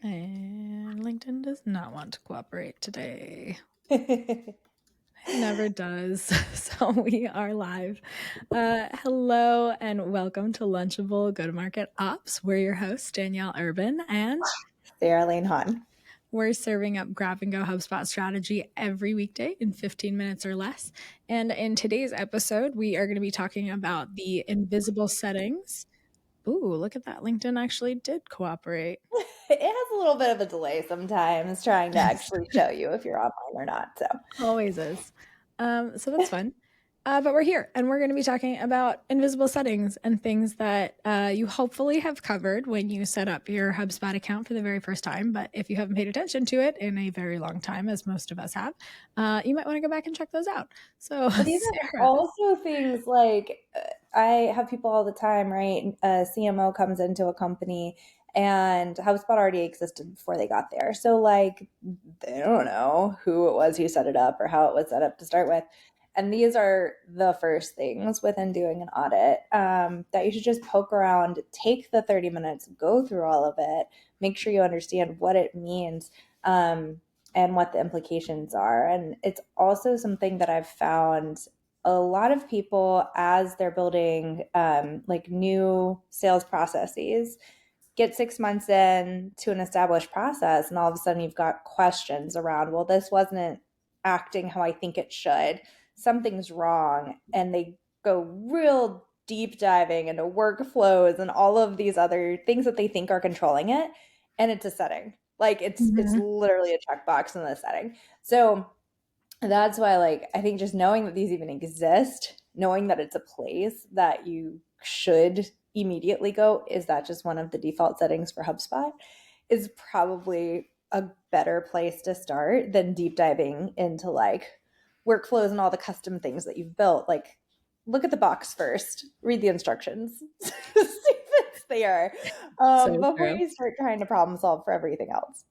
And LinkedIn does not want to cooperate today. It never does. So we are live. Hello and welcome to Lunchable Go-to-Market Ops. We're your hosts, Danielle Urban, and Sarah Lane-Hawn. We're serving up grab-and-go HubSpot strategy every weekday in 15 minutes or less. And in today's episode, we are going to be talking about the invisible settings. Ooh, look at that. LinkedIn actually did cooperate. It has a little bit of a delay sometimes trying to actually show you if you're online or not. So Always is. So that's fun. But we're here and we're going to be talking about invisible settings and things that you hopefully have covered when you set up your HubSpot account for the very first time. But if you haven't paid attention to it in a very long time, as most of us have, you might want to go back and check those out. So, but these are Sarah. also things like I have people all the time, right? A CMO comes into a company and HubSpot already existed before they got there. So like they don't know who it was who set it up or how it was set up to start with. And these are the first things within doing an audit that you should just poke around, take the 30 minutes, go through all of it, make sure you understand what it means and what the implications are. And it's also something that I've found a lot of people, as they're building like new sales processes, get 6 months in to an established process, and all of a sudden you've got questions around, well, this wasn't acting how I think it should. Something's wrong. And they go real deep diving into workflows and all of these other things that they think are controlling it. And it's a setting. Like it's literally a checkbox in the setting. So that's why, like, I think just knowing that these even exist, knowing that it's a place that you should immediately go, is that just one of the default settings for HubSpot, is probably a better place to start than deep diving into like workflows and all the custom things that you've built. Like, look at the box first, read the instructions, see if it's there before True. you start trying to problem solve for everything else.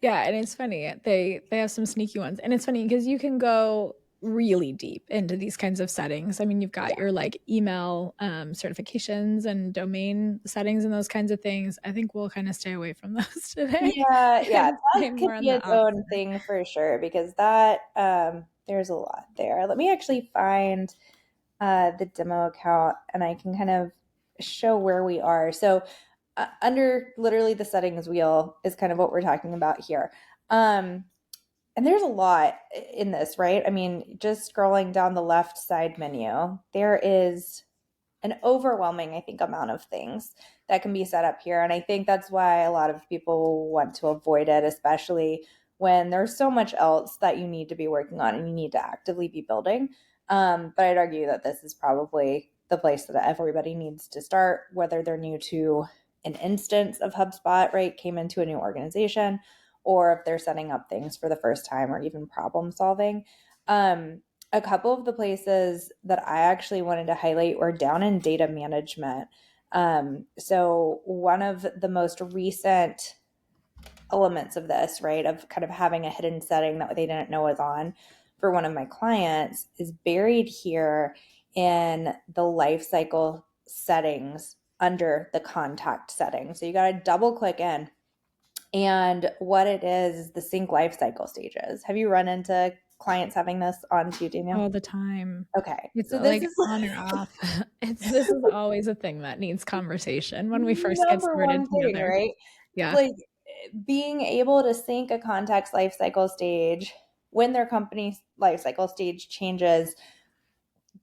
Yeah, and it's funny. They have some sneaky ones. And it's funny because you can go really deep into these kinds of settings. I mean, you've got your like email certifications and domain settings and those kinds of things. I think we'll kind of stay away from those today. Yeah, And that stay could more on be the its ops own side. thing for sure, because that there's a lot there. Let me actually find the demo account and I can kind of show where we are. So under literally the settings wheel is kind of what we're talking about here. And there's a lot in this, right? I mean, just scrolling down the left side menu, there is an overwhelming, I think, amount of things that can be set up here. And I think that's why a lot of people want to avoid it, especially when there's so much else that you need to be working on and you need to actively be building. But I'd argue that this is probably the place that everybody needs to start, whether they're new to an instance of HubSpot, right? Came into a new organization, or if they're setting up things for the first time or even problem solving. A couple of the places that I actually wanted to highlight were down in data management. So one of the most recent elements of this, right, of kind of having a hidden setting that they didn't know was on for one of my clients, is buried here in the Lifecycle settings under the contact setting. So you got to double click in. And what it is the sync lifecycle stages. Have you run into clients having this on too, Danielle? All the time. Okay. It's So this like is on or off. This is always a thing that needs conversation when we first get number started one thing, together. right? Yeah. Like being able to sync a contact's life cycle stage when their company's life cycle stage changes.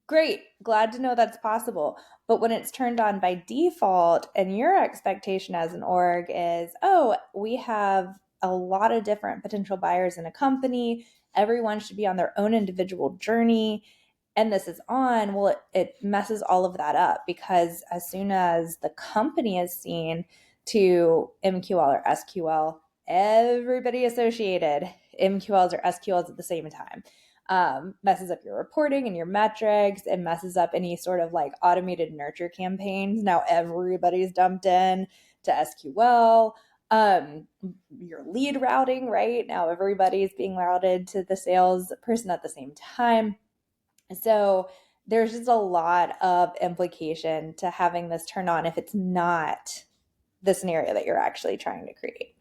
Great. Glad to know that's possible. But when it's turned on by default and your expectation as an org is, oh, we have a lot of different potential buyers in a company, everyone should be on their own individual journey, and this is on, well, it messes all of that up, because as soon as the company is seen to MQL or SQL, everybody associated MQLs or SQLs at the same time. Messes up your reporting and your metrics. It messes up any sort of like automated nurture campaigns. Now everybody's dumped in to SQL. Your lead routing, right? Now everybody's being routed to the sales person at the same time. So there's just a lot of implication to having this turn on if it's not the scenario that you're actually trying to create.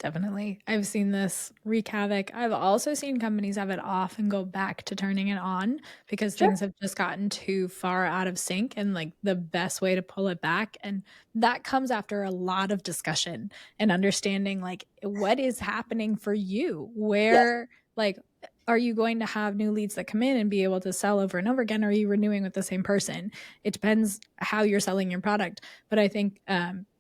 Definitely. I've seen this wreak havoc. I've also seen companies have it off and go back to turning it on because Sure. things have just gotten too far out of sync, and like the best way to pull it back. And that comes after a lot of discussion and understanding like what is happening for you. Yes. Where, like, are you going to have new leads that come in and be able to sell over and over again? Or are you renewing with the same person? It depends how you're selling your product. But I think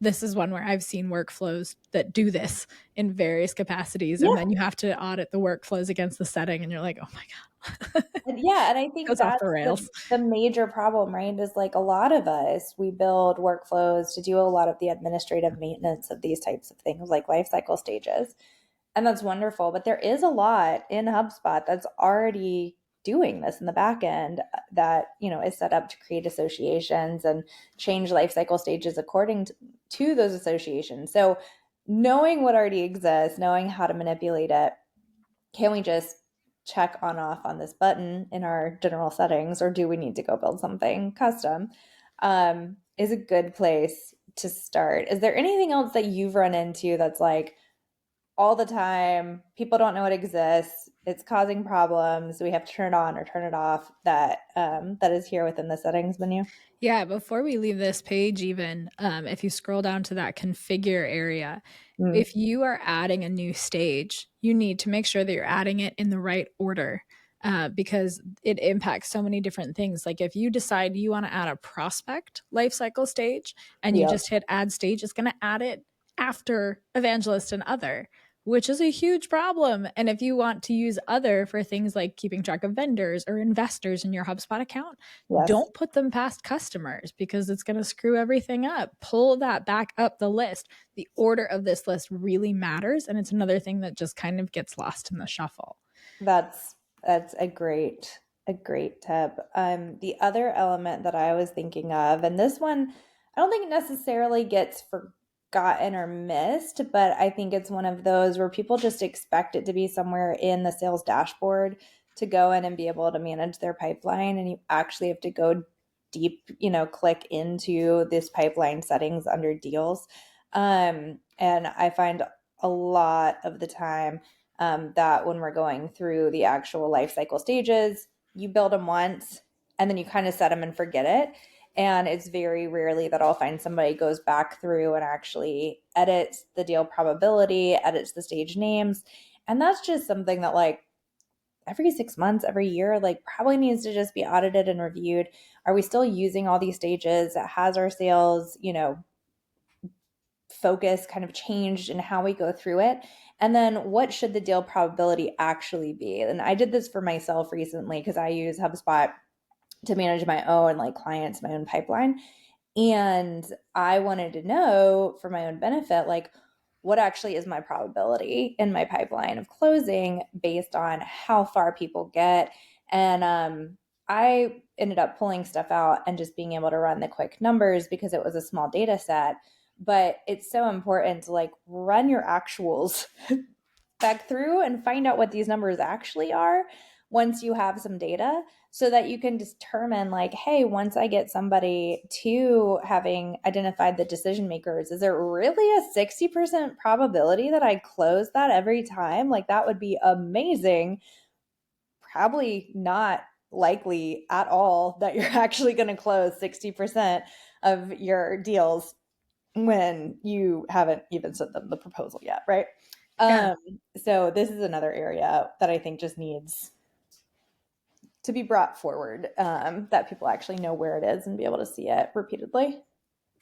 this is one where I've seen workflows that do this in various capacities. And Yeah. then you have to audit the workflows against the setting. And you're like, oh my God, And I think goes off the that's rails. the major problem, right? Is like a lot of us, we build workflows to do a lot of the administrative maintenance of these types of things, like life cycle stages. And that's wonderful. But there is a lot in HubSpot that's already doing this in the back end that, is set up to create associations and change life cycle stages according to those associations. So knowing what already exists, knowing how to manipulate it, can we just check on off on this button in our general settings, or do we need to go build something custom? Is a good place to start. Is there anything else that you've run into that's like all the time, people don't know it exists, it's causing problems, we have to turn it on or turn it off, that is here within the settings menu? Yeah, before we leave this page, even if you scroll down to that configure area, Mm, if you are adding a new stage, you need to make sure that you're adding it in the right order because it impacts so many different things. Like if you decide you want to add a prospect lifecycle stage and you yep. just hit add stage, it's going to add it after evangelist and other, which is a huge problem. And if you want to use other for things like keeping track of vendors or investors in your HubSpot account, Yes. don't put them past customers because it's going to screw everything up. Pull that back up the list. The order of this list really matters. And it's another thing that just kind of gets lost in the shuffle. That's a great tip. The other element that I was thinking of, and this one, I don't think it necessarily gets forgotten or missed, but I think it's one of those where people just expect it to be somewhere in the sales dashboard to go in and be able to manage their pipeline, and you actually have to go deep, click into this pipeline settings under deals. And I find a lot of the time that when we're going through the actual life cycle stages, you build them once and then you kind of set them and forget it. And it's very rarely that I'll find somebody goes back through and actually edits the deal probability, edits the stage names. And that's just something that, like, every 6 months, every year, like, probably needs to just be audited and reviewed. Are we still using all these stages? Has our sales, focus kind of changed in how we go through it? And then what should the deal probability actually be? And I did this for myself recently because I use HubSpot to manage my own, like, clients, my own pipeline. And I wanted to know for my own benefit, like, what actually is my probability in my pipeline of closing based on how far people get. And I ended up pulling stuff out and just being able to run the quick numbers because it was a small data set. But it's so important to, like, run your actuals back through and find out what these numbers actually are once you have some data, so that you can determine, like, hey, once I get somebody to having identified the decision makers, is there really a 60% probability that I close that every time? Like, that would be amazing. Probably not likely at all that you're actually going to close 60% of your deals when you haven't even sent them the proposal yet, right? Yeah, Um, so this is another area that I think just needs to be brought forward, that people actually know where it is and be able to see it repeatedly.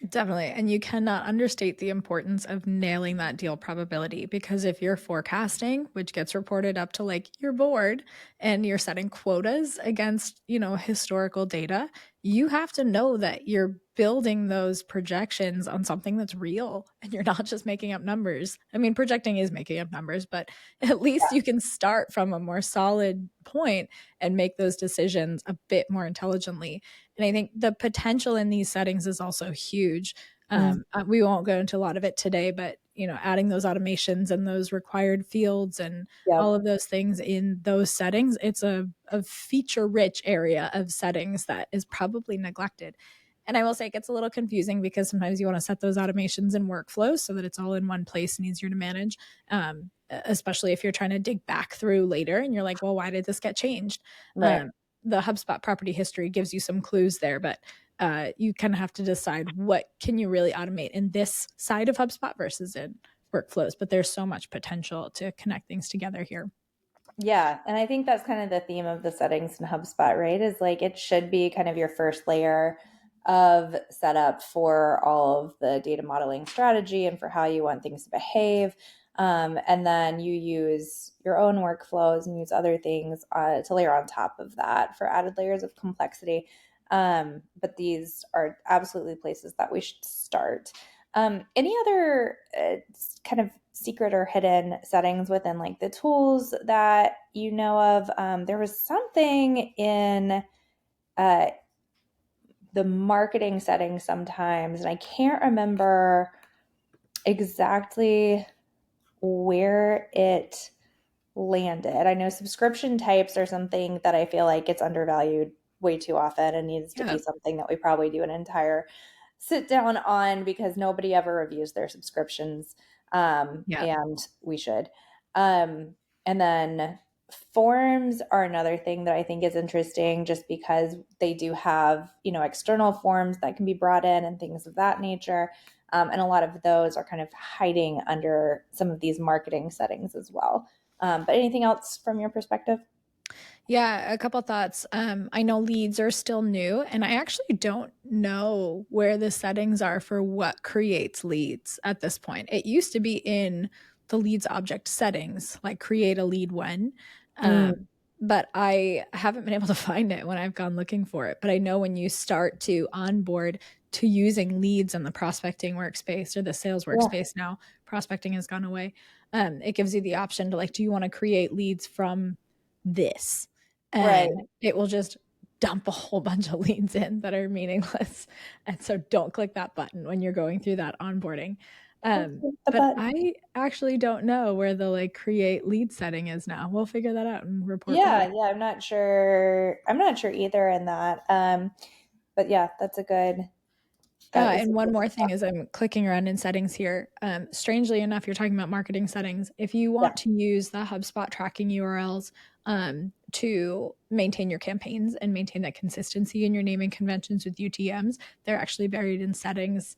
definitely. And you cannot understate the importance of nailing that deal probability because if you're forecasting, which gets reported up to like your board, and you're setting quotas against, historical data, you have to know that you're building those projections on something that's real and you're not just making up numbers. I mean, projecting is making up numbers, but at least you can start from a more solid point and make those decisions a bit more intelligently. And I think the potential in these settings is also huge. Mm, We won't go into a lot of it today, but adding those automations and those required fields and all yep. of those things in those settings, it's a feature-rich area of settings that is probably neglected. And I will say it gets a little confusing because sometimes you want to set those automations and workflows so that it's all in one place and easier to manage. Especially if you're trying to dig back through later and you're like, well, why did this get changed? Right. The HubSpot property history gives you some clues there, but you kind of have to decide what can you really automate in this side of HubSpot versus in workflows. But there's so much potential to connect things together here. Yeah. And I think that's kind of the theme of the settings in HubSpot, right? Is like it should be kind of your first layer of setup for all of the data modeling strategy and for how you want things to behave. And then you use your own workflows and use other things to layer on top of that for added layers of complexity. But these are absolutely places that we should start. Any other kind of secret or hidden settings within like the tools that you know of? There was something in the marketing settings sometimes, and I can't remember exactly where it landed. I know subscription types are something that I feel like gets undervalued way too often and needs to be something that we probably do an entire sit down on because nobody ever reviews their subscriptions. And we should. And then forms are another thing that I think is interesting just because they do have, external forms that can be brought in and things of that nature. And a lot of those are kind of hiding under some of these marketing settings as well. But anything else from your perspective? Yeah, a couple thoughts. I know leads are still new, and I actually don't know where the settings are for what creates leads at this point. It used to be in the leads object settings, like create a lead when, but I haven't been able to find it when I've gone looking for it. But I know when you start to onboard to using leads in the prospecting workspace or the sales workspace now, prospecting has gone away. It gives you the option to like, do you want to create leads from this? And it will just dump a whole bunch of leads in that are meaningless. And so don't click that button when you're going through that onboarding. But I actually don't know where the like create lead setting is now. We'll figure that out and report back. Yeah, I'm not sure. I'm not sure either in that. But yeah, that's a good. And one more thing is I'm clicking around in settings here. Strangely enough, you're talking about marketing settings. If you want to use the HubSpot tracking URLs to maintain your campaigns and maintain that consistency in your naming conventions with UTMs, they're actually buried in settings.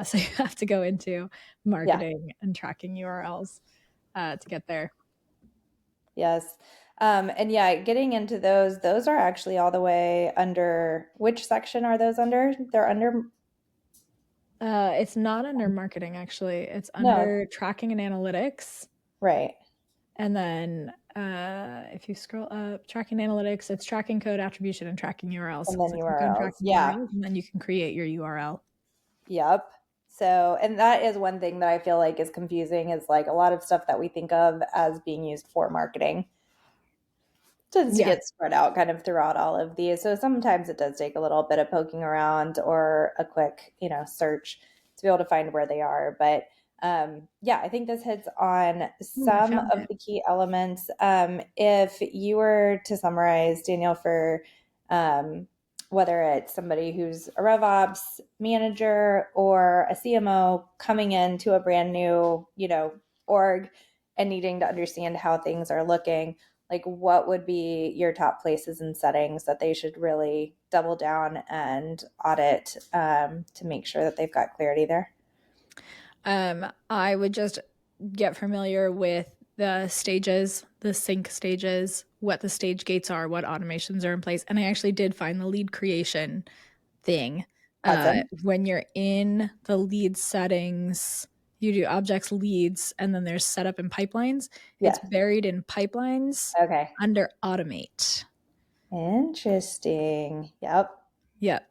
So you have to go into marketing and tracking URLs to get there. Yes. And yeah, getting into those are actually all the way under, which section are those under? They're under. It's not under marketing, actually. It's under tracking and analytics. Right. And then if you scroll up, tracking analytics, it's tracking code attribution and tracking URLs. And then so URLs. Yeah. And then you can create your URL. Yep. So, and that is one thing that I feel like is confusing is like a lot of stuff that we think of as being used for marketing tends to get spread out kind of throughout all of these. So sometimes it does take a little bit of poking around or a quick, search to be able to find where they are. But yeah, I think this hits on some of the key elements. If you were to summarize, Danielle, for whether it's somebody who's a RevOps manager or a CMO coming into a brand new, org and needing to understand how things are looking, like what would be your top places and settings that they should really double down and audit to make sure that they've got clarity there? I would just get familiar with the stages, the sync stages, what the stage gates are, what automations are in place. And I actually did find the lead creation thing. When you're in the lead settings, you do objects, leads, and then there's setup and pipelines. It's buried in pipelines under automate. Interesting. Yep.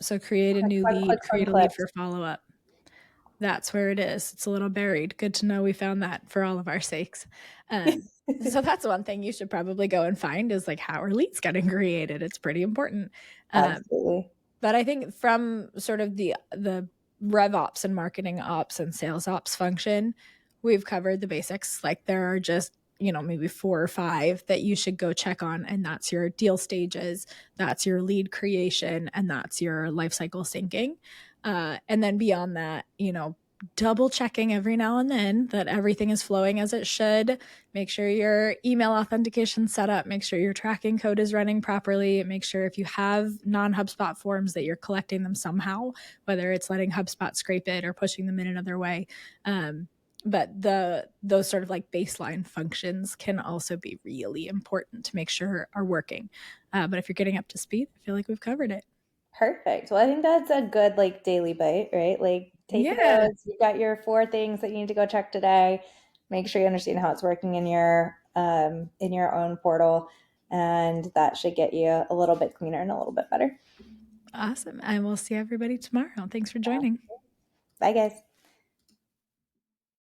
So create a new lead, create a lead for follow-up. That's where it is. It's a little buried. Good to know we found that for all of our sakes. So that's one thing you should probably go and find is like, how are leads getting created? It's pretty important. Absolutely. But I think from sort of the rev ops and marketing ops and sales ops function, we've covered the basics. Like there are just maybe 4 or 5 that you should go check on. And that's your deal stages, that's your lead creation, and that's your lifecycle syncing. And then beyond that, double checking every now and then that everything is flowing as it should. Make sure your email authentication set up, make sure your tracking code is running properly, make sure if you have non-HubSpot forms that you're collecting them somehow, whether it's letting HubSpot scrape it or pushing them in another way. But those sort of like baseline functions can also be really important to make sure are working. But if you're getting up to speed, I feel like we've covered it. Perfect. Well, I think that's a good like daily bite, right? Like take Yeah, notes. You've got your 4 things that you need to go check today. Make sure you understand how it's working in your own portal, and that should get you a little bit cleaner and a little bit better. awesome. I will see everybody tomorrow. Thanks for joining. Bye, guys.